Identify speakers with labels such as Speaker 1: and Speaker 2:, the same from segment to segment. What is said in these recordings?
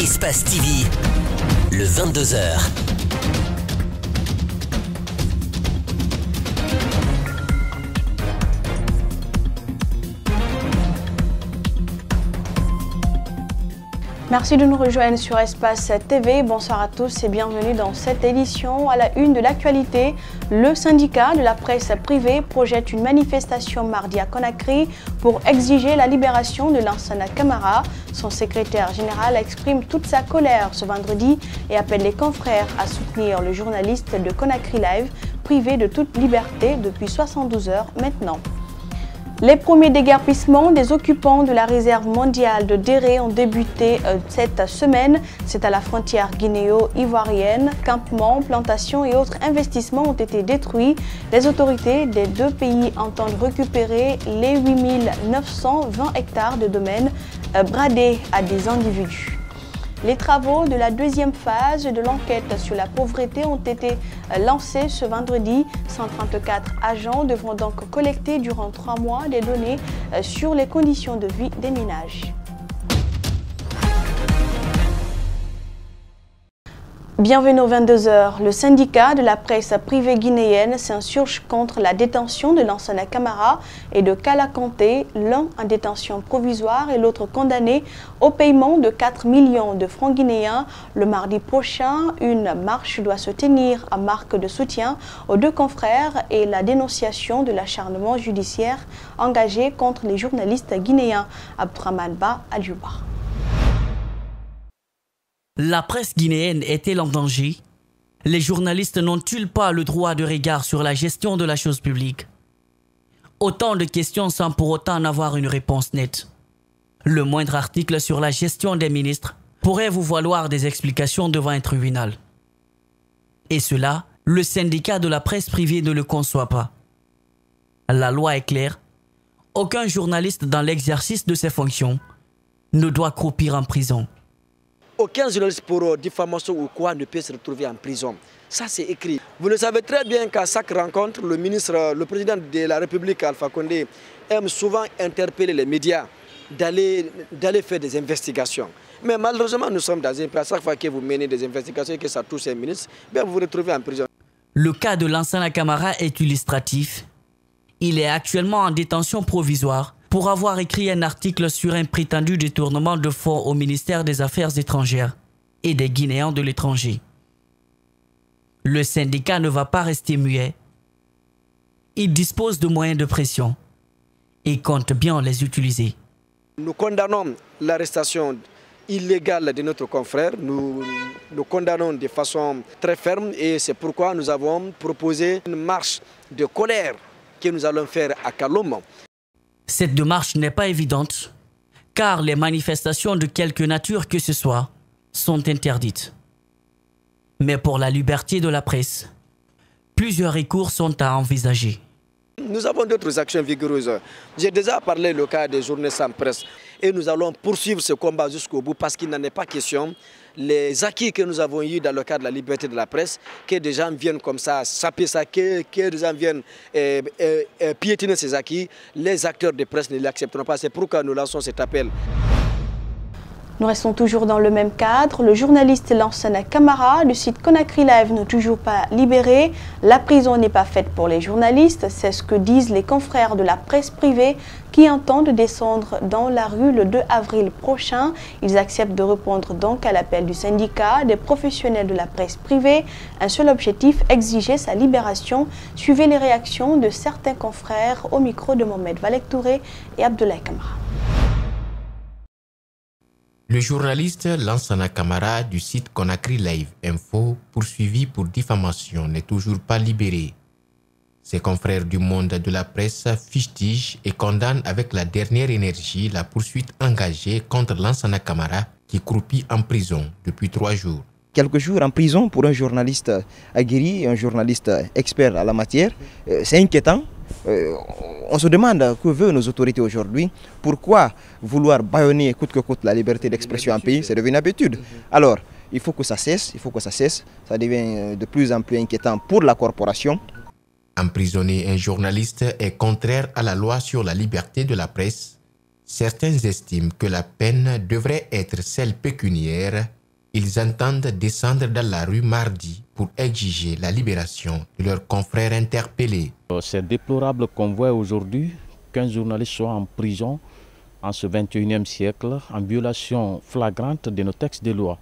Speaker 1: Espace TV, le 22h.
Speaker 2: Merci de nous rejoindre sur Espace TV. Bonsoir à tous et bienvenue dans cette édition. À la une de l'actualité, le syndicat de la presse privée projette une manifestation mardi à Conakry pour exiger la libération de Lansana Camara. Son secrétaire général exprime toute sa colère ce vendredi et appelle les confrères à soutenir le journaliste de Conakry Live, privé de toute liberté depuis 72 heures maintenant. Les premiers déguerpissements des occupants de la réserve mondiale de Déré ont débuté cette semaine. C'est à la frontière guinéo-ivoirienne. Campements, plantations et autres investissements ont été détruits. Les autorités des deux pays entendent récupérer les 8920 hectares de domaines bradés à des individus. Les travaux de la deuxième phase de l'enquête sur la pauvreté ont été lancés ce vendredi. 134 agents devront donc collecter durant 3 mois des données sur les conditions de vie des ménages. Bienvenue aux 22h. Le syndicat de la presse privée guinéenne s'insurge contre la détention de Lansana Camara et de Kala Kanté, l'un en détention provisoire et l'autre condamné au paiement de 4 millions de francs guinéens. Le mardi prochain, une marche doit se tenir en marque de soutien aux deux confrères et la dénonciation de l'acharnement judiciaire engagé contre les journalistes guinéens. Abdourahmane Ba Adjouba.
Speaker 3: La presse guinéenne est-elle en danger? Les journalistes n'ont-ils pas le droit de regard sur la gestion de la chose publique? Autant de questions sans pour autant en avoir une réponse nette. Le moindre article sur la gestion des ministres pourrait vous valoir des explications devant un tribunal. Et cela, le syndicat de la presse privée ne le conçoit pas. La loi est claire. Aucun journaliste dans l'exercice de ses fonctions ne doit croupir en prison.
Speaker 4: Aucun journaliste pour diffamation ou quoi ne peut se retrouver en prison. Ça, c'est écrit. Vous le savez très bien qu'à chaque rencontre, le président de la République, Alpha Condé, aime souvent interpeller les médias d'aller faire des investigations. Mais malheureusement, nous sommes dans un pays, à chaque fois que vous menez des investigations et que ça touche un ministre, bien vous vous retrouvez en prison.
Speaker 3: Le cas de Lansana Camara est illustratif. Il est actuellement en détention provisoire pour avoir écrit un article sur un prétendu détournement de fonds au ministère des Affaires étrangères et des Guinéens de l'étranger. Le syndicat ne va pas rester muet. Il dispose de moyens de pression et compte bien les utiliser.
Speaker 4: Nous condamnons l'arrestation illégale de notre confrère. Nous condamnons de façon très ferme et c'est pourquoi nous avons proposé une marche de colère que nous allons faire à Kalom.
Speaker 3: Cette démarche n'est pas évidente, car les manifestations de quelque nature que ce soit sont interdites. Mais pour la liberté de la presse, plusieurs recours sont à envisager.
Speaker 4: Nous avons d'autres actions vigoureuses. J'ai déjà parlé le cas des journées sans presse et nous allons poursuivre ce combat jusqu'au bout parce qu'il n'en est pas question. Les acquis que nous avons eus dans le cadre de la liberté de la presse, que des gens viennent comme ça saper ça, que des gens viennent piétiner ces acquis, les acteurs de presse ne l'accepteront pas. C'est pourquoi nous lançons cet appel.
Speaker 2: Nous restons toujours dans le même cadre. Le journaliste Lansana Camara du site Conakry Live n'est toujours pas libéré. La prison n'est pas faite pour les journalistes. C'est ce que disent les confrères de la presse privée qui entendent descendre dans la rue le 2 avril prochain. Ils acceptent de répondre donc à l'appel du syndicat des professionnels de la presse privée. Un seul objectif, exiger sa libération. Suivez les réactions de certains confrères au micro de Mohamed Valek Touré et Abdoulaye Camara.
Speaker 5: Le journaliste Lansana Camara du site Conakry Live Info, poursuivi pour diffamation, n'est toujours pas libéré. Ses confrères du monde de la presse fustigent et condamnent avec la dernière énergie la poursuite engagée contre Lansana Camara qui croupit en prison depuis 3 jours.
Speaker 6: Quelques jours en prison pour un journaliste aguerri, un journaliste expert à la matière, c'est inquiétant. On se demande que veulent nos autorités aujourd'hui. Pourquoi vouloir bâillonner coûte que coûte la liberté d'expression en pays? C'est devenu une habitude. Alors, il faut que ça cesse, Ça devient de plus en plus inquiétant pour la corporation.
Speaker 5: Emprisonner un journaliste est contraire à la loi sur la liberté de la presse. Certains estiment que la peine devrait être celle pécuniaire. Ils entendent descendre dans la rue mardi pour exiger la libération de leurs confrères interpellés.
Speaker 7: C'est déplorable qu'on voit aujourd'hui qu'un journaliste soit en prison en ce 21e siècle en violation flagrante de nos textes de loi.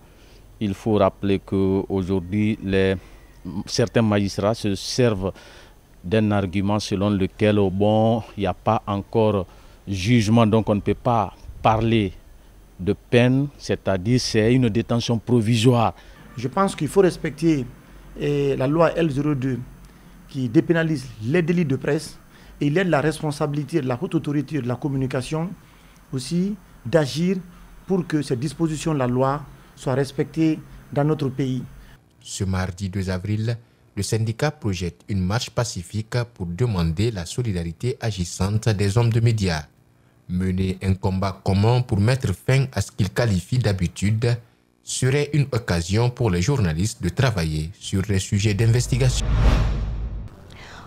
Speaker 7: Il faut rappeler qu'aujourd'hui, certains magistrats se servent d'un argument selon lequel, bon, il n'y a pas encore jugement, donc on ne peut pas parler de peine, c'est-à-dire c'est une détention provisoire.
Speaker 8: Je pense qu'il faut respecter la loi L02 qui dépénalise les délits de presse et il y a la responsabilité de la haute autorité de la communication aussi d'agir pour que ces dispositions de la loi soient respectées dans notre pays.
Speaker 5: Ce mardi 2 avril, le syndicat projette une marche pacifique pour demander la solidarité agissante des hommes de médias. Mener un combat commun pour mettre fin à ce qu'il qualifie d'habitude serait une occasion pour les journalistes de travailler sur les sujets d'investigation.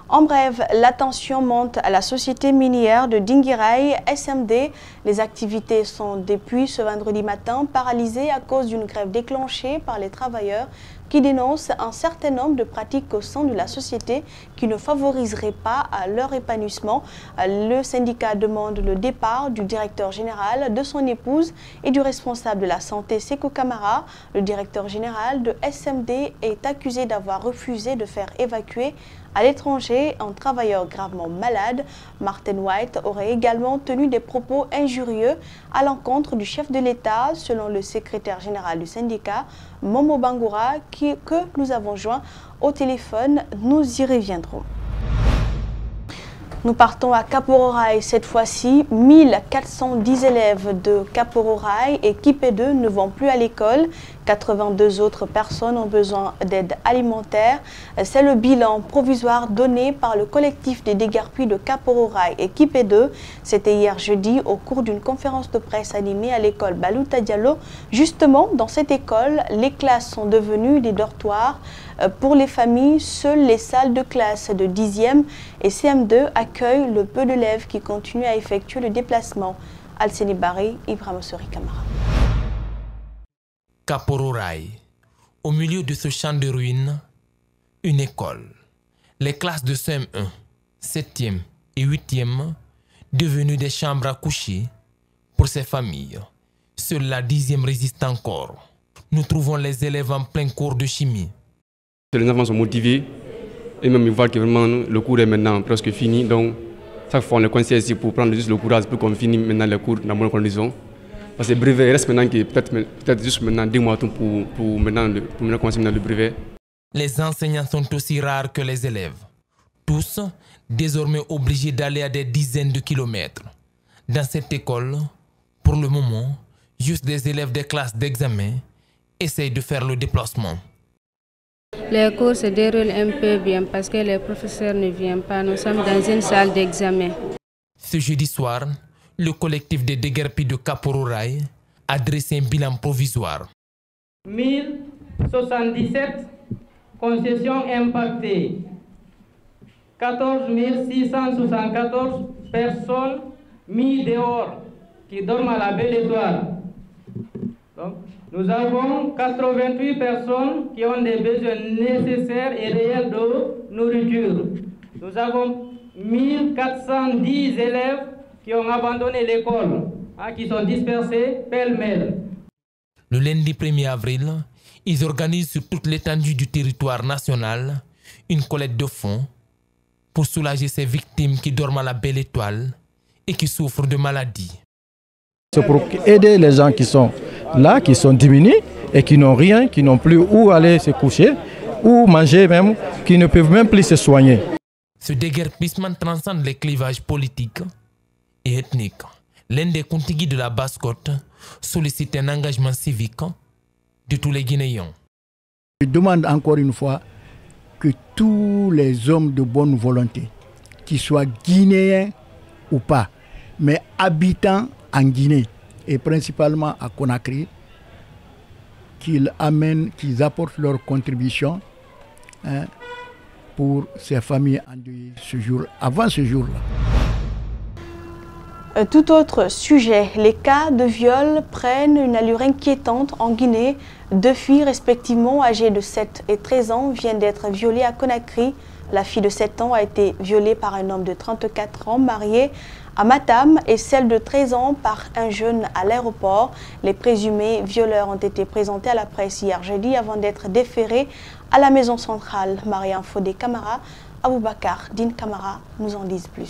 Speaker 2: En bref, la tension monte à la société minière de Dinguiraye, SMD. Les activités sont depuis ce vendredi matin paralysées à cause d'une grève déclenchée par les travailleurs qui dénoncent un certain nombre de pratiques au sein de la société qui ne favoriseraient pas à leur épanouissement. Le syndicat demande le départ du directeur général, de son épouse et du responsable de la santé, Sékou Camara. Le directeur général de SMD est accusé d'avoir refusé de faire évacuer à l'étranger un travailleur gravement malade. Martin White aurait également tenu des propos injurieux à l'encontre du chef de l'État, selon le secrétaire général du syndicat, Momo Bangoura, que nous avons joint au téléphone. Nous y reviendrons. Nous partons à Kapororaï cette fois-ci. 1410 élèves de Kapororaï et Kipé2 ne vont plus à l'école. 82 autres personnes ont besoin d'aide alimentaire. C'est le bilan provisoire donné par le collectif des déguerpis de Kapororaï et Kipé2. C'était hier jeudi au cours d'une conférence de presse animée à l'école Balouta Diallo. Justement, dans cette école, les classes sont devenues des dortoirs. Pour les familles, seules les salles de classe de 10e et CM2 accueillent le peu d'élèves qui continuent à effectuer le déplacement. Alceni Barry, Ibrahim Sori Kamara.
Speaker 9: Kapororaï, au milieu de ce champ de ruines, une école. Les classes de CM1, 7e et 8e, devenues des chambres à coucher pour ces familles. Seule la 10e résiste encore. Nous trouvons les élèves en plein cours de chimie.
Speaker 10: Les enfants sont motivés et même ils voient que vraiment le cours est maintenant presque fini. Donc chaque fois on les conseille ici pour prendre juste le courage pour qu'on finisse maintenant les cours dans bonnes conditions. Parce que le brevet reste maintenant peut-être juste maintenant 2 mois pour maintenant commencer le brevet.
Speaker 9: Les enseignants sont aussi rares que les élèves. Tous désormais obligés d'aller à des dizaines de kilomètres. Dans cette école, pour le moment, juste des élèves des classes d'examen essayent de faire le déplacement.
Speaker 11: Les cours se déroulent un peu bien parce que les professeurs ne viennent pas. Nous sommes dans une salle d'examen.
Speaker 9: Ce jeudi soir, le collectif des déguerpis de Kapororaï a dressé un bilan provisoire.
Speaker 12: 1077 concessions impactées. 14 674 personnes mises dehors qui dorment à la Belle Étoile. Donc, nous avons 88 personnes qui ont des besoins nécessaires et réels de nourriture. Nous avons 1410 élèves qui ont abandonné l'école, qui sont dispersés pêle-mêle.
Speaker 9: Le lundi 1er avril, ils organisent sur toute l'étendue du territoire national une collecte de fonds pour soulager ces victimes qui dorment à la Belle Étoile et qui souffrent de maladies.
Speaker 13: C'est pour aider les gens qui sont là, qui sont diminués et qui n'ont rien, qui n'ont plus où aller se coucher, ou manger même, qui ne peuvent même plus se soigner.
Speaker 9: Ce déguerpissement transcende les clivages politiques et ethniques. L'un des contigui de la Basse-Côte sollicite un engagement civique de tous les Guinéens.
Speaker 14: Je demande encore une fois que tous les hommes de bonne volonté, qu'ils soient guinéens ou pas, mais habitants en Guinée et principalement à Conakry, qu'ils amènent, qu'ils apportent leur contribution pour ces familles endeuillées ce jour, avant ce jour-là.
Speaker 2: Tout autre sujet, les cas de viol prennent une allure inquiétante en Guinée. 2 filles respectivement âgées de 7 et 13 ans viennent d'être violées à Conakry. La fille de 7 ans a été violée par un homme de 34 ans marié à Matam et celle de 13 ans par un jeune à l'aéroport. Les présumés violeurs ont été présentés à la presse hier jeudi avant d'être déférés à la maison centrale. Mariam Fodé Camara, Aboubakar Din Camara nous en disent plus.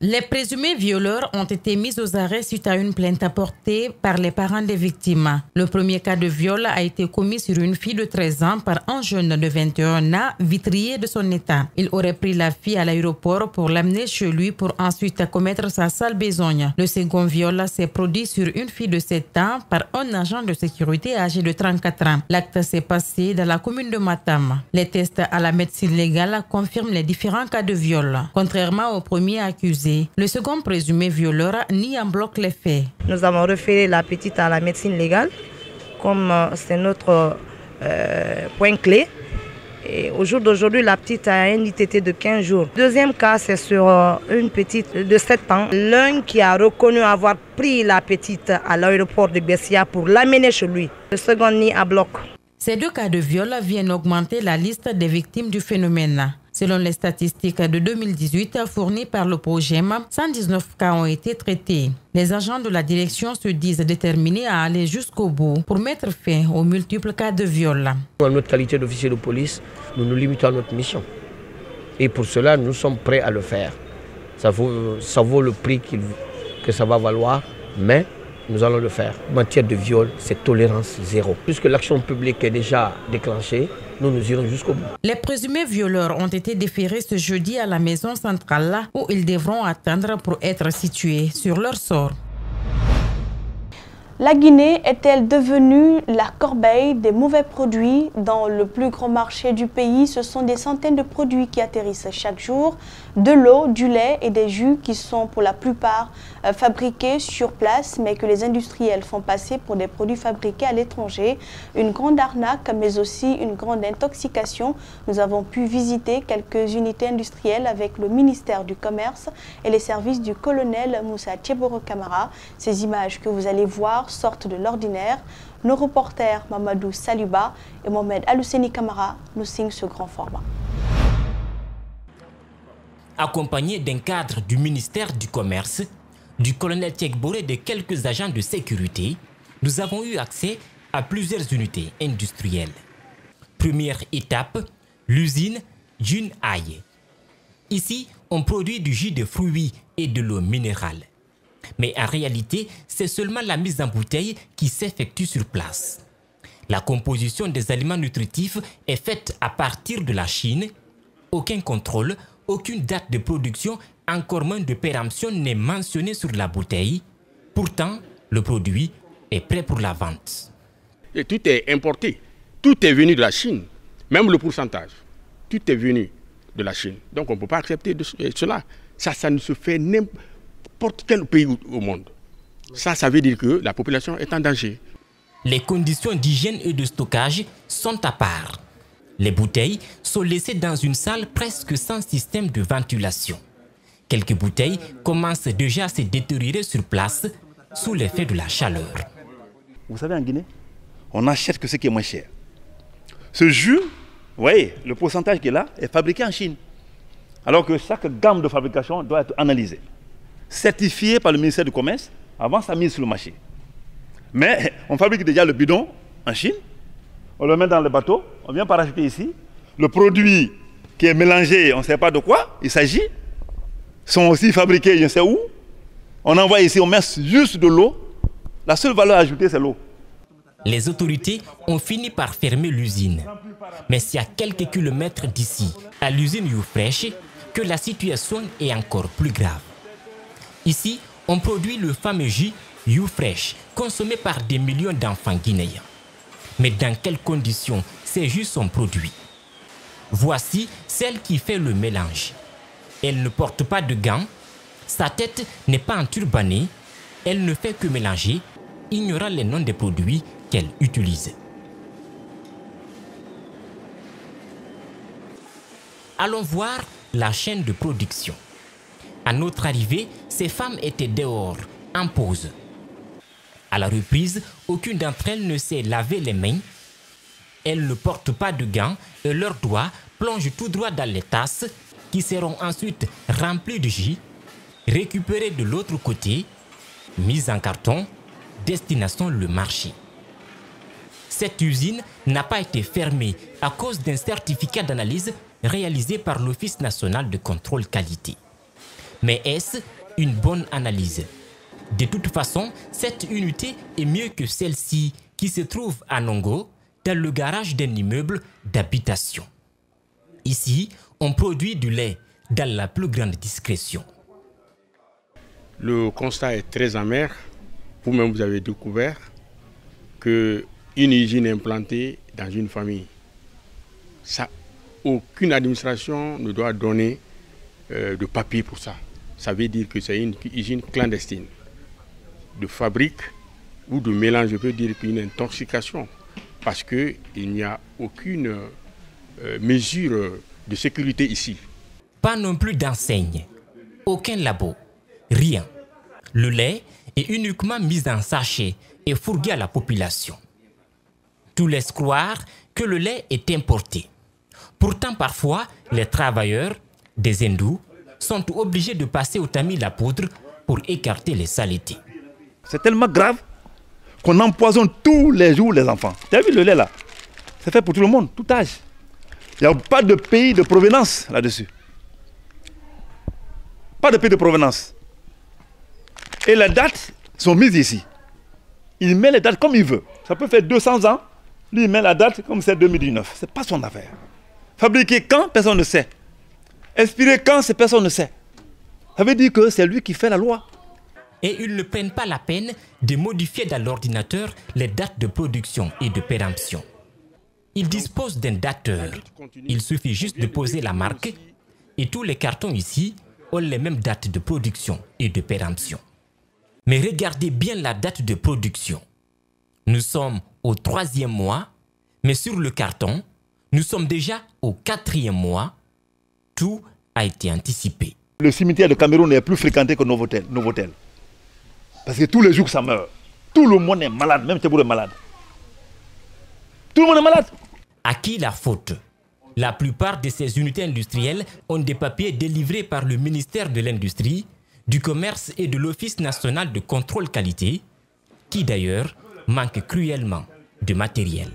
Speaker 15: Les présumés violeurs ont été mis aux arrêts suite à une plainte apportée par les parents des victimes. Le premier cas de viol a été commis sur une fille de 13 ans par un jeune de 21 ans, vitrier de son état. Il aurait pris la fille à l'aéroport pour l'amener chez lui pour ensuite commettre sa sale besogne. Le second viol s'est produit sur une fille de 7 ans par un agent de sécurité âgé de 34 ans. L'acte s'est passé dans la commune de Matam. Les tests à la médecine légale confirment les différents cas de viol. Contrairement au premier accusé, le second présumé violeur nie en bloc les faits.
Speaker 16: Nous avons référé la petite à la médecine légale, comme c'est notre point clé. Et au jour d'aujourd'hui, la petite a un ITT de 15 jours. Deuxième cas, c'est sur une petite de 7 ans. L'un qui a reconnu avoir pris la petite à l'aéroport de Bessia pour l'amener chez lui. Le second nie à bloc.
Speaker 15: Ces 2 cas de viol viennent augmenter la liste des victimes du phénomène. Selon les statistiques de 2018 fournies par le POGEM, 119 cas ont été traités. Les agents de la direction se disent déterminés à aller jusqu'au bout pour mettre fin aux multiples cas de viol.
Speaker 17: En notre qualité d'officier de police, nous nous limitons à notre mission. Et pour cela, nous sommes prêts à le faire. Ça vaut le prix que ça va valoir, mais nous allons le faire. En matière de viol, c'est tolérance zéro. Puisque l'action publique est déjà déclenchée, nous irons jusqu'au bout.
Speaker 15: Les présumés violeurs ont été déférés ce jeudi à la maison centrale où ils devront attendre pour être situés sur leur sort.
Speaker 2: La Guinée est-elle devenue la corbeille des mauvais produits? Dans le plus grand marché du pays, ce sont des centaines de produits qui atterrissent chaque jour. De l'eau, du lait et des jus qui sont pour la plupart fabriqués sur place, mais que les industriels font passer pour des produits fabriqués à l'étranger. Une grande arnaque, mais aussi une grande intoxication. Nous avons pu visiter quelques unités industrielles avec le ministère du Commerce et les services du colonel Moussa Tcheboro Camara. Ces images que vous allez voir sortent de l'ordinaire. Nos reporters Mamadou Saluba et Mohamed Alouseni Camara nous signent ce grand format.
Speaker 18: Accompagné d'un cadre du ministère du Commerce, du colonel Tchekbore et de quelques agents de sécurité, nous avons eu accès à plusieurs unités industrielles. Première étape, l'usine Jun Aye. Ici, on produit du jus de fruits et de l'eau minérale. Mais en réalité, c'est seulement la mise en bouteille qui s'effectue sur place. La composition des aliments nutritifs est faite à partir de la Chine. Aucun contrôle, aucune date de production, encore moins de péremption n'est mentionnée sur la bouteille. Pourtant, le produit est prêt pour la vente.
Speaker 19: Et tout est importé. Tout est venu de la Chine. Même le pourcentage. Tout est venu de la Chine. Donc on ne peut pas accepter cela. Ça ne se fait n'importe quel pays au monde. Ça veut dire que la population est en danger.
Speaker 18: Les conditions d'hygiène et de stockage sont à part. Les bouteilles sont laissées dans une salle presque sans système de ventilation. Quelques bouteilles commencent déjà à se détériorer sur place sous l'effet de la chaleur.
Speaker 20: Vous savez, en Guinée, on achète que ce qui est moins cher. Ce jus, vous voyez, le pourcentage qui est là est fabriqué en Chine. Alors que chaque gamme de fabrication doit être analysée, certifiée par le ministère du Commerce avant sa mise sur le marché. Mais on fabrique déjà le bidon en Chine, on le met dans le bateau, on vient parachuter ici. Le produit qui est mélangé, on ne sait pas de quoi il s'agit, sont aussi fabriqués je ne sais où. On envoie ici, on met juste de l'eau. La seule valeur ajoutée, c'est l'eau.
Speaker 18: Les autorités ont fini par fermer l'usine. Mais c'est à quelques kilomètres d'ici, à l'usine YouFresh, que la situation est encore plus grave. Ici, on produit le fameux jus YouFresh, consommé par des millions d'enfants guinéens. Mais dans quelles conditions ces jus sont produits? Voici celle qui fait le mélange. Elle ne porte pas de gants, sa tête n'est pas enturbanée, elle ne fait que mélanger, ignorant les noms des produits qu'elle utilise. Allons voir la chaîne de production. À notre arrivée, ces femmes étaient dehors, en pause. À la reprise, aucune d'entre elles ne s'est lavé les mains. Elles ne portent pas de gants et leurs doigts plongent tout droit dans les tasses qui seront ensuite remplies de jus, récupérées de l'autre côté, mises en carton, destination le marché. Cette usine n'a pas été fermée à cause d'un certificat d'analyse réalisé par l'Office national de contrôle qualité. Mais est-ce une bonne analyse? De toute façon, cette unité est mieux que celle-ci qui se trouve à Nongo, dans le garage d'un immeuble d'habitation. Ici, on produit du lait dans la plus grande discrétion.
Speaker 19: Le constat est très amer. Vous-même, vous avez découvert qu'une usine implantée dans une famille, ça, aucune administration ne doit donner de papier pour ça. Ça veut dire que c'est une usine clandestine de fabrique ou de mélange, je peux dire qu'une intoxication, parce qu'il n'y a aucune mesure de sécurité ici.
Speaker 18: Pas non plus d'enseigne, aucun labo, rien. Le lait est uniquement mis en sachet et fourgué à la population. Tout laisse croire que le lait est importé. Pourtant, parfois, les travailleurs des hindous sont obligés de passer au tamis la poudre pour écarter les saletés.
Speaker 20: C'est tellement grave qu'on empoisonne tous les jours les enfants. Tu as vu le lait là? C'est fait pour tout le monde, tout âge. Il n'y a pas de pays de provenance là-dessus. Pas de pays de provenance. Et les dates sont mises ici. Il met les dates comme il veut. Ça peut faire 200 ans. Lui, il met la date comme c'est 2019. Ce n'est pas son affaire. Fabriquer quand, personne ne sait. Expirer quand, personne ne sait. Ça veut dire que c'est lui qui fait la loi.
Speaker 18: Et ils ne prennent pas la peine de modifier dans l'ordinateur les dates de production et de péremption. Ils disposent d'un dateur. Il suffit juste de poser la marque et tous les cartons ici ont les mêmes dates de production et de péremption. Mais regardez bien la date de production. Nous sommes au 3e mois, mais sur le carton, nous sommes déjà au 4e mois. Tout a été anticipé.
Speaker 20: Le cimetière de Cameroun est plus fréquenté que Novotel. Parce que tous les jours ça meurt. Tout le monde est malade, même Teboul est malade. Tout le monde est malade.
Speaker 18: À qui la faute? La plupart de ces unités industrielles ont des papiers délivrés par le ministère de l'Industrie, du Commerce et de l'Office national de contrôle qualité, qui d'ailleurs manque cruellement de matériel.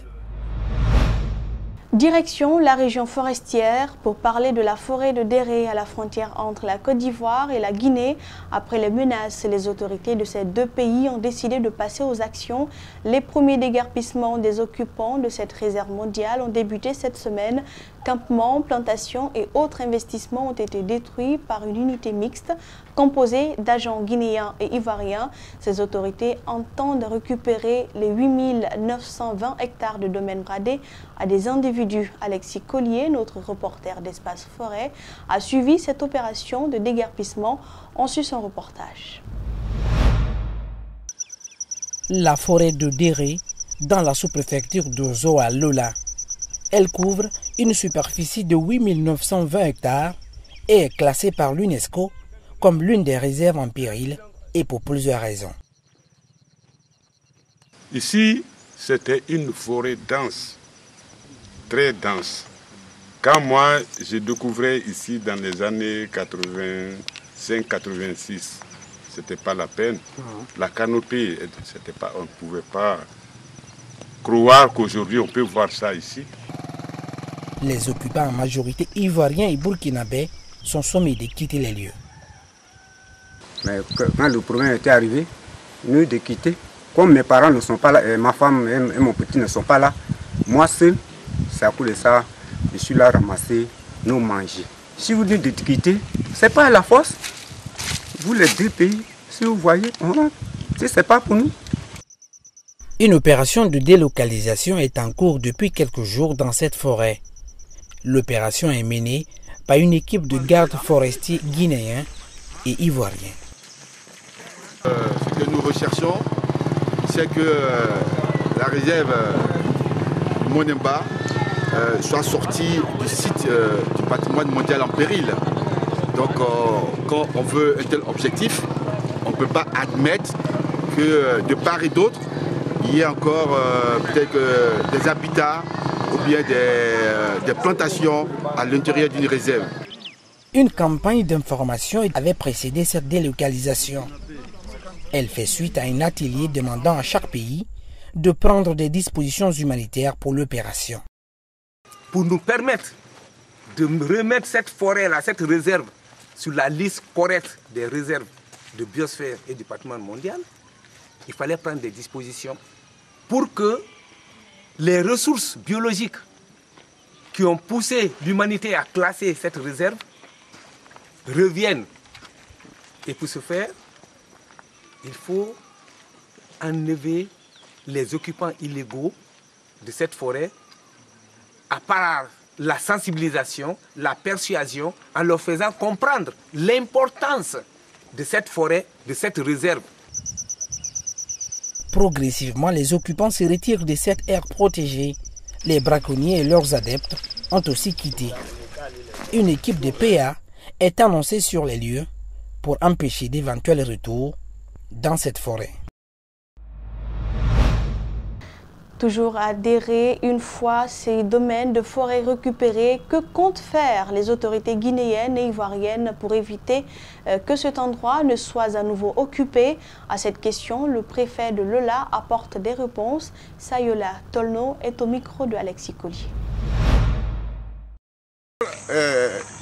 Speaker 2: Direction la région forestière pour parler de la forêt de Déré à la frontière entre la Côte d'Ivoire et la Guinée. Après les menaces, les autorités de ces deux pays ont décidé de passer aux actions. Les premiers déguerpissements des occupants de cette réserve mondiale ont débuté cette semaine. Campements, plantations et autres investissements ont été détruits par une unité mixte composée d'agents guinéens et ivoiriens. Ces autorités entendent récupérer les 8920 hectares de domaines bradés à des individus. Alexis Collier, notre reporter d'Espace Forêt, a suivi cette opération de déguerpissement. On suit son reportage.
Speaker 21: La forêt de Déré, dans la sous-préfecture de Zoa-Lola. Elle couvre une superficie de 8920 hectares et est classée par l'UNESCO comme l'une des réserves en péril et pour plusieurs raisons.
Speaker 22: Ici, c'était une forêt dense, très dense. Quand moi, je découvrais ici dans les années 85-86, c'était pas la peine. La canopée, on ne pouvait pas croire qu'aujourd'hui on peut voir ça ici.
Speaker 21: Les occupants en majorité ivoiriens et burkinabés sont sommés de quitter les lieux.
Speaker 23: Mais quand le problème était arrivé, nous de quitter, comme mes parents ne sont pas là, et ma femme et mon petit ne sont pas là, moi seul, c'est à cause de ça, je suis là ramasser nos manger. Si vous dites de quitter, ce n'est pas à la force. Vous les deux pays, si vous voyez, ce n'est pas pour nous.
Speaker 21: Une opération de délocalisation est en cours depuis quelques jours dans cette forêt. L'opération est menée par une équipe de gardes forestiers guinéens et ivoiriens.
Speaker 22: Ce que nous recherchons, c'est que la réserve Monemba soit sortie du site du patrimoine mondial en péril.
Speaker 1: Donc quand on veut un tel objectif, on ne peut pas admettre que de part et d'autre, il y ait encore peut-être des habitats ou bien des plantations à l'intérieur d'une réserve.
Speaker 21: Une campagne d'information avait précédé cette délocalisation. Elle fait suite à un atelier demandant à chaque pays de prendre des dispositions humanitaires pour l'opération.
Speaker 3: Pour nous permettre de remettre cette forêt-là, cette réserve, sur la liste correcte des réserves de biosphère et du patrimoine mondial, il fallait prendre des dispositions pour que les ressources biologiques qui ont poussé l'humanité à classer cette réserve reviennent. Et pour ce faire, il faut enlever les occupants illégaux de cette forêt à part la sensibilisation, la persuasion, en leur faisant comprendre l'importance de cette forêt, de cette réserve.
Speaker 21: Progressivement, les occupants se retirent de cette aire protégée. Les braconniers et leurs adeptes ont aussi quitté. Une équipe de PA est annoncée sur les lieux pour empêcher d'éventuels retours dans cette forêt.
Speaker 2: Toujours à Déré, une fois ces domaines de forêt récupérés, que comptent faire les autorités guinéennes et ivoiriennes pour éviter que cet endroit ne soit à nouveau occupé? À cette question, le préfet de Lola apporte des réponses. Sayola Tolno est au micro de Alexis Collier.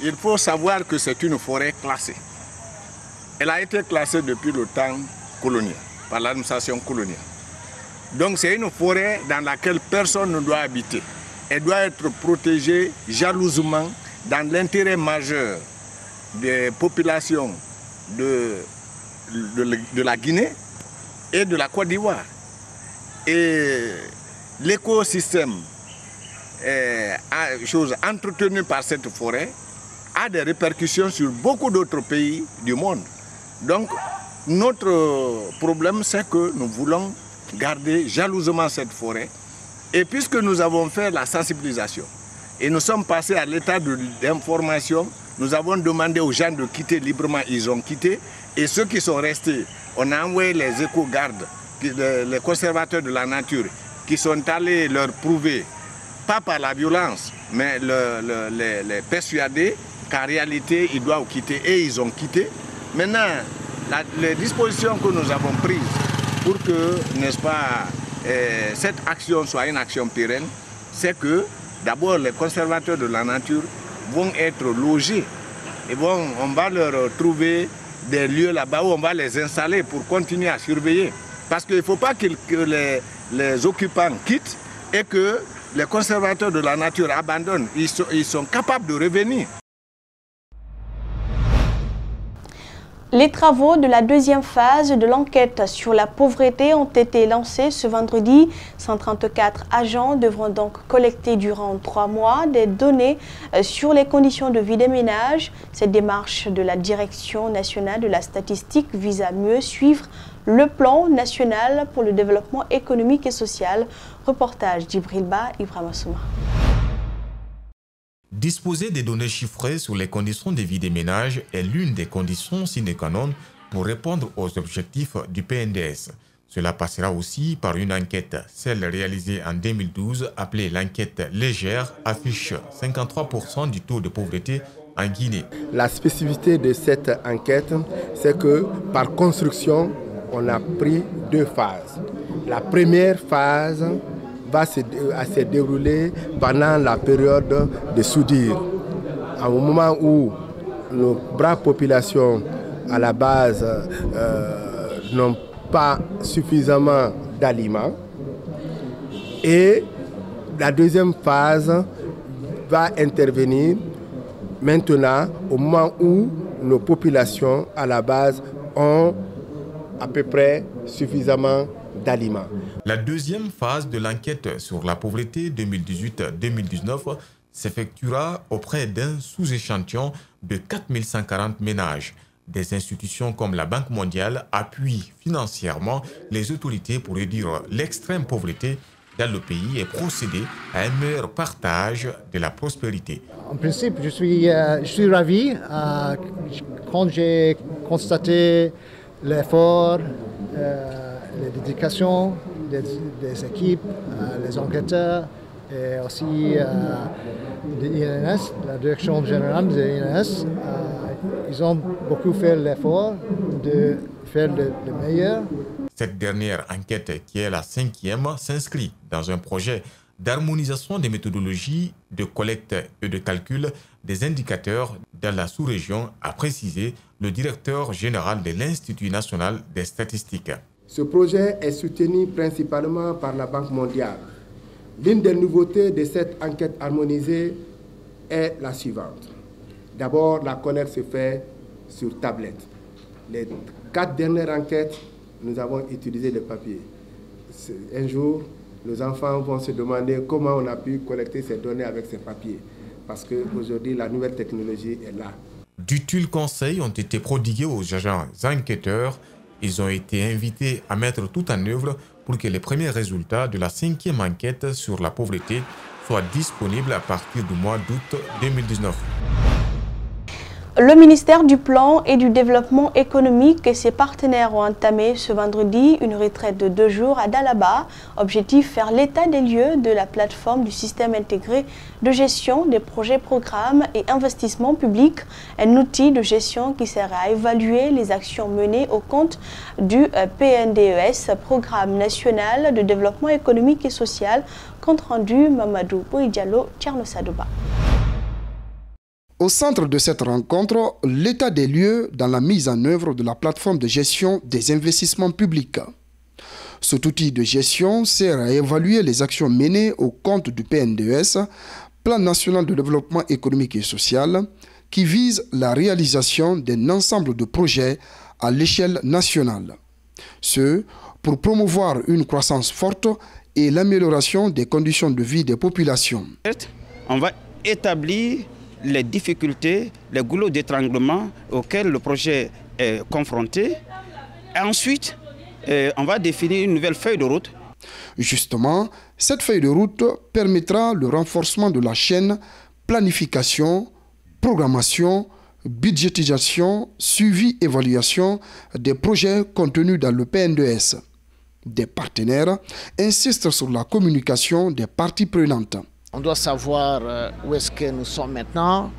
Speaker 1: Il faut savoir que c'est une forêt classée. Elle a été classée depuis le temps colonial, par l'administration coloniale. Donc c'est une forêt dans laquelle personne ne doit habiter. Elle doit être protégée jalousement dans l'intérêt majeur des populations de la Guinée et de la Côte d'Ivoire. Et l'écosystème chose entretenue par cette forêt a des répercussions sur beaucoup d'autres pays du monde. Donc notre problème, c'est que nous voulons garder jalousement cette forêt. Et puisque nous avons fait la sensibilisation et nous sommes passés à l'état d'information, nous avons demandé aux gens de quitter librement, ils ont quitté. Et ceux qui sont restés, on a envoyé les éco-gardes, les conservateurs de la nature, qui sont allés leur prouver, pas par la violence, mais les persuader qu'en réalité, ils doivent quitter. Et ils ont quitté. Maintenant, les dispositions que nous avons prises pour que, n'est-ce pas, cette action soit une action pérenne, c'est que d'abord les conservateurs de la nature vont être logés et on va leur trouver des lieux là-bas où on va les installer pour continuer à surveiller. Parce qu'il ne faut pas que les occupants quittent et que les conservateurs de la nature abandonnent. Ils sont capables de revenir.
Speaker 2: Les travaux de la deuxième phase de l'enquête sur la pauvreté ont été lancés ce vendredi. 134 agents devront donc collecter durant 3 mois des données sur les conditions de vie des ménages. Cette démarche de la Direction nationale de la statistique vise à mieux suivre le plan national pour le développement économique et social. Reportage d'Ibrilba Ibrahim Souma.
Speaker 5: Disposer des données chiffrées sur les conditions de vie des ménages est l'une des conditions sine qua non pour répondre aux objectifs du PNDS. Cela passera aussi par une enquête. Celle réalisée en 2012, appelée l'enquête légère, affiche 53% du taux de pauvreté en Guinée.
Speaker 4: La spécificité de cette enquête, c'est que par construction, on a pris 2 phases. La première phase va se dérouler pendant la période de soudure. Au moment où nos braves populations à la base n'ont pas suffisamment d'aliments. Et la deuxième phase va intervenir maintenant au moment où nos populations à la base ont à peu près suffisamment d'aliments.
Speaker 5: La deuxième phase de l'enquête sur la pauvreté 2018-2019 s'effectuera auprès d'un sous-échantillon de 4140 ménages. Des institutions comme la Banque mondiale appuient financièrement les autorités pour réduire l'extrême pauvreté dans le pays et procéder à un meilleur partage de la prospérité.
Speaker 6: En principe, je suis ravi quand j'ai constaté l'effort, la dédication des équipes, les enquêteurs et aussi de l'INS, la direction générale de l'INS. Ils ont beaucoup fait l'effort de faire le meilleur.
Speaker 5: Cette dernière enquête, qui est la 5e, s'inscrit dans un projet d'harmonisation des méthodologies de collecte et de calcul des indicateurs dans la sous-région, a précisé le directeur général de l'Institut national des statistiques.
Speaker 4: Ce projet est soutenu principalement par la Banque mondiale. L'une des nouveautés de cette enquête harmonisée est la suivante. D'abord, la collecte se fait sur tablette. Les 4 dernières enquêtes, nous avons utilisé le papier. Un jour, nos enfants vont se demander comment on a pu collecter ces données avec ces papiers. Parce qu'aujourd'hui, la nouvelle technologie est là.
Speaker 5: D'utiles conseils ont été prodigués aux agents enquêteurs. Ils ont été invités à mettre tout en œuvre pour que les premiers résultats de la 5e enquête sur la pauvreté soient disponibles à partir du mois d'août 2019.
Speaker 2: Le ministère du Plan et du Développement économique et ses partenaires ont entamé ce vendredi une retraite de 2 jours à Dalaba. Objectif, faire l'état des lieux de la plateforme du système intégré de gestion des projets, programmes et investissements publics, un outil de gestion qui sert à évaluer les actions menées au compte du PNDES, Programme national de développement économique et social. Compte rendu, Mamadou Boïdialo, Tcherno Sadouba.
Speaker 7: Au centre de cette rencontre, l'état des lieux dans la mise en œuvre de la plateforme de gestion des investissements publics. Cet outil de gestion sert à évaluer les actions menées au compte du PNDES, Plan national de développement économique et social, qui vise la réalisation d'un ensemble de projets à l'échelle nationale. Ce, pour promouvoir une croissance forte et l'amélioration des conditions de vie des populations.
Speaker 8: On va établir les difficultés, les goulots d'étranglement auxquels le projet est confronté. Et ensuite, on va définir une nouvelle feuille de route.
Speaker 7: Justement, cette feuille de route permettra le renforcement de la chaîne planification, programmation, budgétisation, suivi, évaluation des projets contenus dans le PNDES. Des partenaires insistent sur la communication des parties prenantes.
Speaker 24: On doit savoir où est-ce que nous sommes maintenant,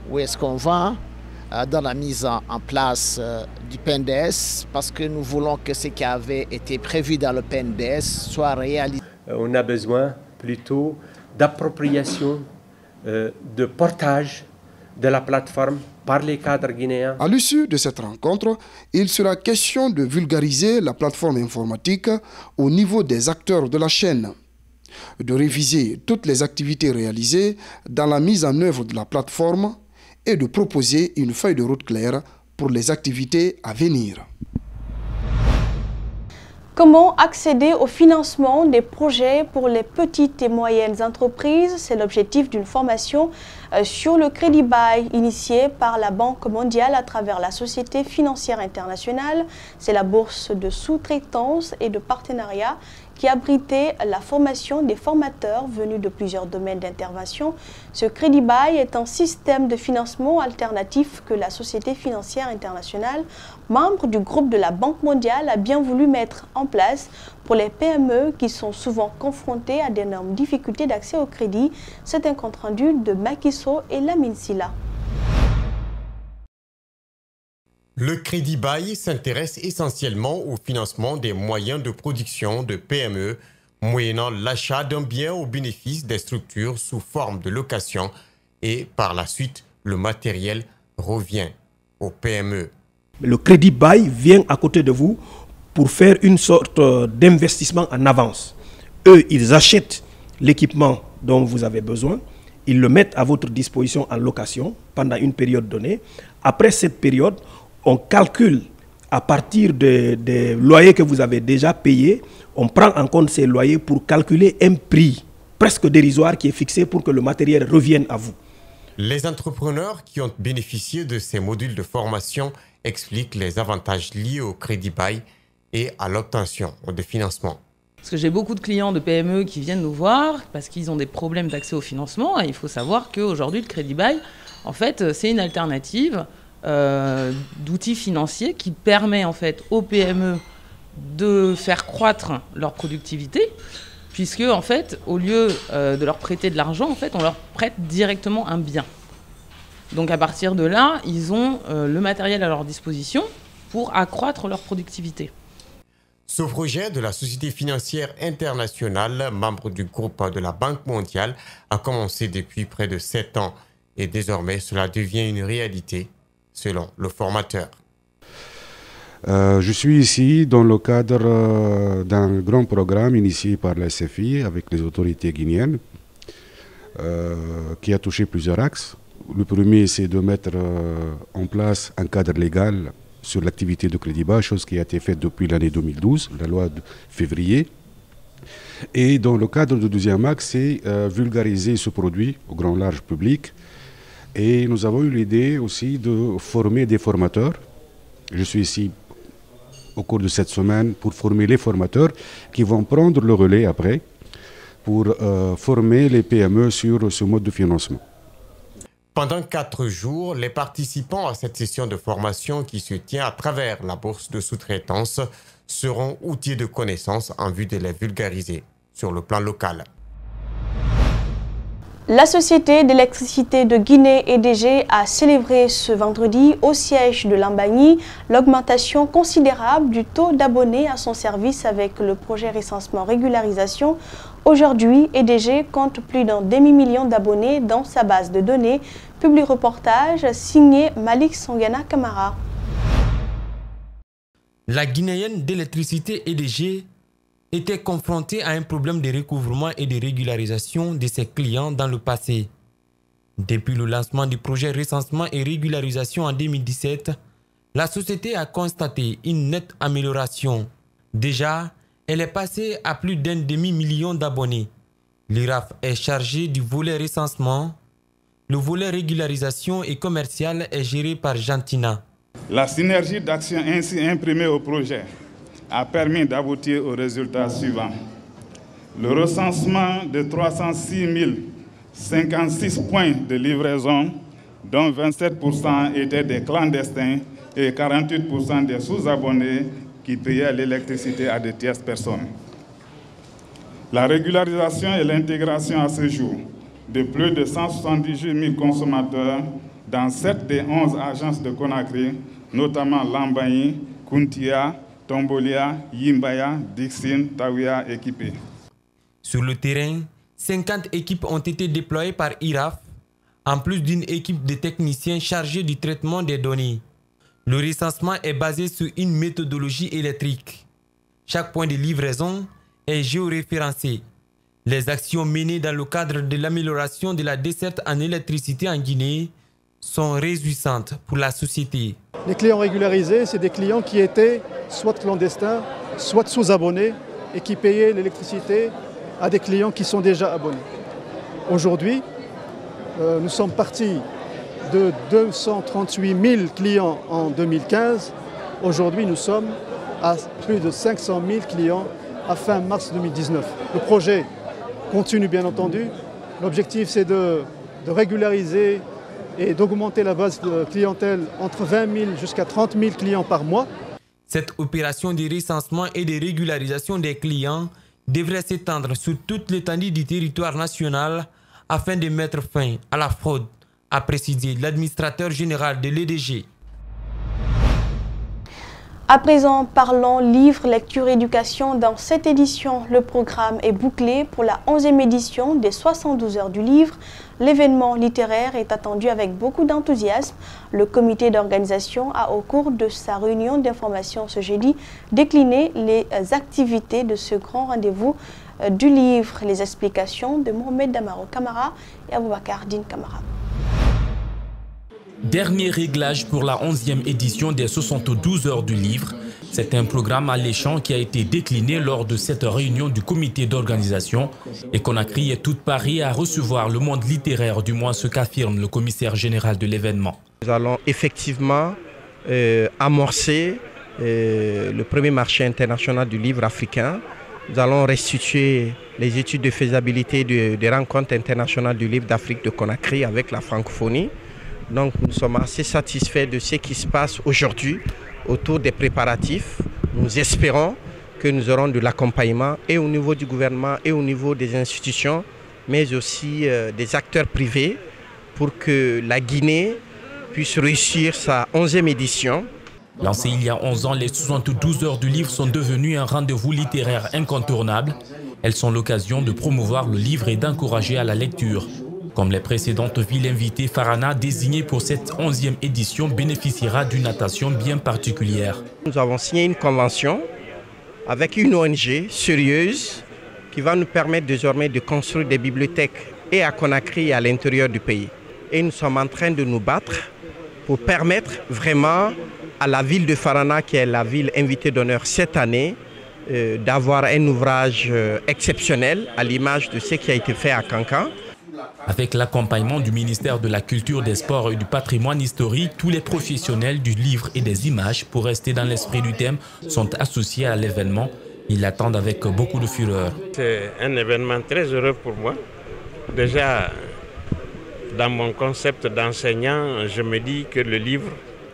Speaker 24: où est-ce qu'on va dans la mise en place du PNDES, parce que nous voulons que ce qui avait été prévu dans le PNDES soit réalisé.
Speaker 25: On a besoin plutôt d'appropriation, de portage de la plateforme par les cadres guinéens.
Speaker 7: À l'issue de cette rencontre, il sera question de vulgariser la plateforme informatique au niveau des acteurs de la chaîne, de réviser toutes les activités réalisées dans la mise en œuvre de la plateforme et de proposer une feuille de route claire pour les activités à venir.
Speaker 2: Comment accéder au financement des projets pour les petites et moyennes entreprises? C'est l'objectif d'une formation sur le crédit bail initiée par la Banque mondiale à travers la Société financière internationale. C'est la bourse de sous-traitance et de partenariat qui abritait la formation des formateurs venus de plusieurs domaines d'intervention. Ce crédit bail est un système de financement alternatif que la Société financière internationale, membre du groupe de la Banque mondiale, a bien voulu mettre en place pour les PME qui sont souvent confrontées à d'énormes difficultés d'accès au crédit. C'est un compte-rendu de Makiso et Lamine Silla.
Speaker 26: Le crédit bail s'intéresse essentiellement au financement des moyens de production de PME, moyennant l'achat d'un bien au bénéfice des structures sous forme de location et par la suite, le matériel revient aux PME.
Speaker 27: Le crédit bail vient à côté de vous pour faire une sorte d'investissement en avance. Eux, ils achètent l'équipement dont vous avez besoin, ils le mettent à votre disposition en location pendant une période donnée. Après cette période, on calcule à partir des loyers que vous avez déjà payés, on prend en compte ces loyers pour calculer un prix presque dérisoire qui est fixé pour que le matériel revienne à vous.
Speaker 26: Les entrepreneurs qui ont bénéficié de ces modules de formation expliquent les avantages liés au crédit bail et à l'obtention de financement.
Speaker 9: Parce que j'ai beaucoup de clients de PME qui viennent nous voir parce qu'ils ont des problèmes d'accès au financement. Et il faut savoir qu'aujourd'hui, le crédit bail, en fait, c'est une alternative d'outils financiers qui permet en fait aux PME de faire croître leur productivité, puisque en fait, au lieu de leur prêter de l'argent, en fait, on leur prête directement un bien. Donc à partir de là, ils ont le matériel à leur disposition pour accroître leur productivité.
Speaker 26: Ce projet de la Société financière internationale, membre du groupe de la Banque mondiale, a commencé depuis près de 7 ans et désormais cela devient une réalité, selon le formateur.
Speaker 10: Je suis ici dans le cadre d'un grand programme initié par la SFI avec les autorités guinéennes qui a touché plusieurs axes. Le premier, c'est de mettre en place un cadre légal sur l'activité de crédit bail, chose qui a été faite depuis l'année 2012, la loi de février. Et dans le cadre du deuxième axe, c'est vulgariser ce produit au grand large public. Et nous avons eu l'idée aussi de former des formateurs. Je suis ici au cours de cette semaine pour former les formateurs qui vont prendre le relais après pour former les PME sur ce mode de financement.
Speaker 26: Pendant 4 jours, les participants à cette session de formation qui se tient à travers la bourse de sous-traitance seront outillés de connaissances en vue de les vulgariser sur le plan local.
Speaker 2: La Société d'électricité de Guinée EDG a célébré ce vendredi au siège de Lambagny l'augmentation considérable du taux d'abonnés à son service avec le projet recensement régularisation. Aujourd'hui, EDG compte plus d'un demi-million d'abonnés dans sa base de données. Public reportage signé Malik Songana Kamara.
Speaker 5: La Guinéenne d'électricité EDG était confrontée à un problème de recouvrement et de régularisation de ses clients dans le passé. Depuis le lancement du projet recensement et régularisation en 2017, la société a constaté une nette amélioration. Déjà, elle est passée à plus d'un demi-million d'abonnés. L'IRAF est chargé du volet recensement. Le volet régularisation et commercial est géré par Jantina.
Speaker 11: La synergie d'action ainsi imprimée au projet a permis d'aboutir aux résultats suivants. Le recensement de 306 056 points de livraison, dont 27% étaient des clandestins et 48% des sous-abonnés qui payaient l'électricité à de tierces personnes. La régularisation et l'intégration à ce jour de plus de 178 000 consommateurs dans 7 des 11 agences de Conakry, notamment Lambagny, Kuntia, Tombolia, Yimbaya, Dixine, Tawia et Kipé.
Speaker 5: Sur le terrain, 50 équipes ont été déployées par IRAF, en plus d'une équipe de techniciens chargés du traitement des données. Le recensement est basé sur une méthodologie électrique. Chaque point de livraison est géoréférencé. Les actions menées dans le cadre de l'amélioration de la desserte en électricité en Guinée sont réjouissantes pour la société.
Speaker 12: Les clients régularisés, c'est des clients qui étaient soit clandestins, soit sous-abonnés et qui payaient l'électricité à des clients qui sont déjà abonnés. Aujourd'hui, nous sommes partis de 238 000 clients en 2015. Aujourd'hui, nous sommes à plus de 500 000 clients à fin mars 2019. Le projet continue bien entendu. L'objectif, c'est de régulariser et d'augmenter la base de clientèle entre 20 000 jusqu'à 30 000 clients par mois.
Speaker 5: Cette opération de recensement et de régularisation des clients devrait s'étendre sur toute l'étendue du territoire national afin de mettre fin à la fraude, a précisé l'administrateur général de l'EDG.
Speaker 2: À présent, parlons livre, lecture, éducation. Dans cette édition, le programme est bouclé pour la 11e édition des 72 heures du livre. L'événement littéraire est attendu avec beaucoup d'enthousiasme. Le comité d'organisation a, au cours de sa réunion d'information ce jeudi, décliné les activités de ce grand rendez-vous du livre. Les explications de Mohamed Damaro Kamara et Aboubakar Din Kamara.
Speaker 13: Dernier réglage pour la 11e édition des 72 heures du livre. C'est un programme alléchant qui a été décliné lors de cette réunion du comité d'organisation et Conakry est toute Paris à recevoir le monde littéraire, du moins ce qu'affirme le commissaire général de l'événement.
Speaker 17: Nous allons effectivement amorcer le premier marché international du livre africain nous allons restituer les études de faisabilité des rencontres internationales du livre d'Afrique de Conakry avec la francophonie. Donc nous sommes assez satisfaits de ce qui se passe aujourd'hui autour des préparatifs. Nous espérons que nous aurons de l'accompagnement et au niveau du gouvernement et au niveau des institutions, mais aussi des acteurs privés pour que la Guinée puisse réussir sa 11e édition.
Speaker 13: Lancées il y a 11 ans, les 72 heures du livre sont devenues un rendez-vous littéraire incontournable. Elles sont l'occasion de promouvoir le livre et d'encourager à la lecture. Comme les précédentes villes invitées, Farana, désignée pour cette 11e édition, bénéficiera d'une attention bien particulière.
Speaker 17: Nous avons signé une convention avec une ONG sérieuse qui va nous permettre désormais de construire des bibliothèques et à Conakry et à l'intérieur du pays. Et nous sommes en train de nous battre pour permettre vraiment à la ville de Farana, qui est la ville invitée d'honneur cette année, d'avoir un ouvrage exceptionnel à l'image de ce qui a été fait à Cancan.
Speaker 13: Avec l'accompagnement du ministère de la Culture, des Sports et du Patrimoine historique, tous les professionnels du livre et des images, pour rester dans l'esprit du thème, sont associés à l'événement. Ils l'attendent avec beaucoup de fureur.
Speaker 14: C'est un événement très heureux pour moi. Déjà, dans mon concept d'enseignant, je me dis que le livre,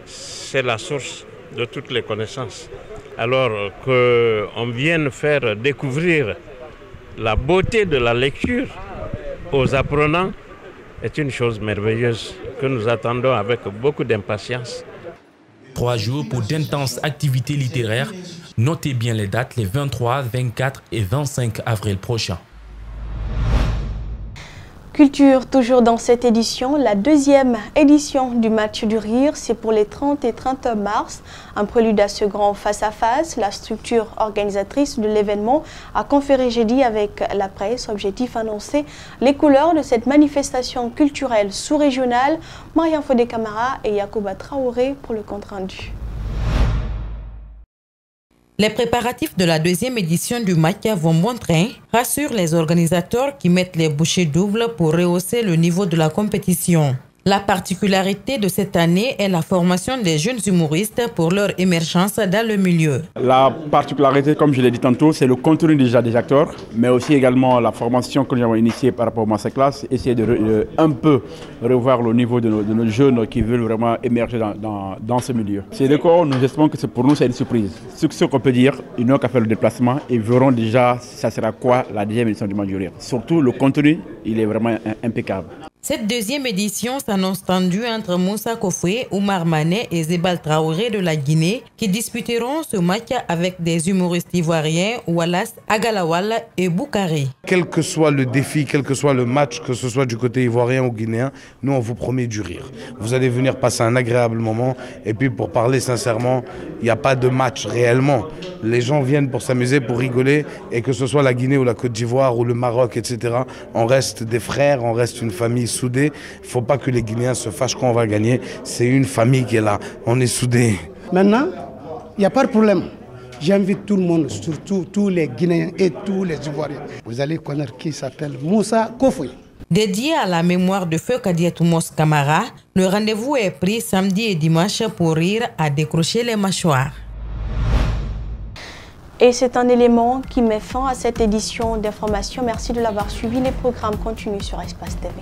Speaker 14: c'est la source de toutes les connaissances. Alors qu'on vienne faire découvrir la beauté de la lecture aux apprenants est une chose merveilleuse que nous attendons avec beaucoup d'impatience.
Speaker 13: 3 jours pour d'intenses activités littéraires. Notez bien les dates, les 23, 24 et 25 avril prochains.
Speaker 2: Culture, toujours dans cette édition, la 2e édition du Match du Rire, c'est pour les 30 et 31 mars. Un prélude à ce grand face-à-face, la structure organisatrice de l'événement a conféré jeudi avec la presse. Objectif annoncer les couleurs de cette manifestation culturelle sous-régionale. Mariam Fodé Camara et Yacouba Traoré pour le compte-rendu.
Speaker 15: Les préparatifs de la 2e édition du match vont bon train, rassurent les organisateurs qui mettent les bouchées doubles pour rehausser le niveau de la compétition. La particularité de cette année est la formation des jeunes humoristes pour leur émergence dans le milieu.
Speaker 16: La particularité, comme je l'ai dit tantôt, c'est le contenu déjà des acteurs, mais aussi également la formation que nous avons initiée par rapport au masterclass, essayer de un peu revoir le niveau de nos jeunes qui veulent vraiment émerger dans ce milieu. Ces décors, nous estimons que pour nous, c'est une surprise. Ce qu'on peut dire, ils n'ont qu'à faire le déplacement et verront déjà ça sera quoi la 2e édition du Match du Rire. Surtout, le contenu, il est vraiment impeccable.
Speaker 15: Cette 2e édition s'annonce tendue entre Moussa Kofoué, Oumar Mané et Zebal Traoré de la Guinée qui disputeront ce match avec des humoristes ivoiriens Wallace Agalawal et Boukari.
Speaker 18: Quel que soit le défi, quel que soit le match, que ce soit du côté ivoirien ou guinéen, nous on vous promet du rire. Vous allez venir passer un agréable moment et puis pour parler sincèrement, il n'y a pas de match réellement. Les gens viennent pour s'amuser, pour rigoler et que ce soit la Guinée ou la Côte d'Ivoire ou le Maroc, etc. On reste des frères, on reste une famille soudés. Il ne faut pas que les Guinéens se fâchent quand on va gagner. C'est une famille qui est là. On est soudés.
Speaker 19: Maintenant, il n'y a pas de problème. J'invite tout le monde, surtout tous les Guinéens et tous les Ivoiriens. Vous allez connaître qui s'appelle Moussa Kofoué.
Speaker 15: Dédié à la mémoire de Feu Kadiatou Mos Camara, le rendez-vous est pris samedi et dimanche pour rire à décrocher les mâchoires.
Speaker 2: Et c'est un élément qui met fin à cette édition d'information. Merci de l'avoir suivi. Les programmes continuent sur Espace TV.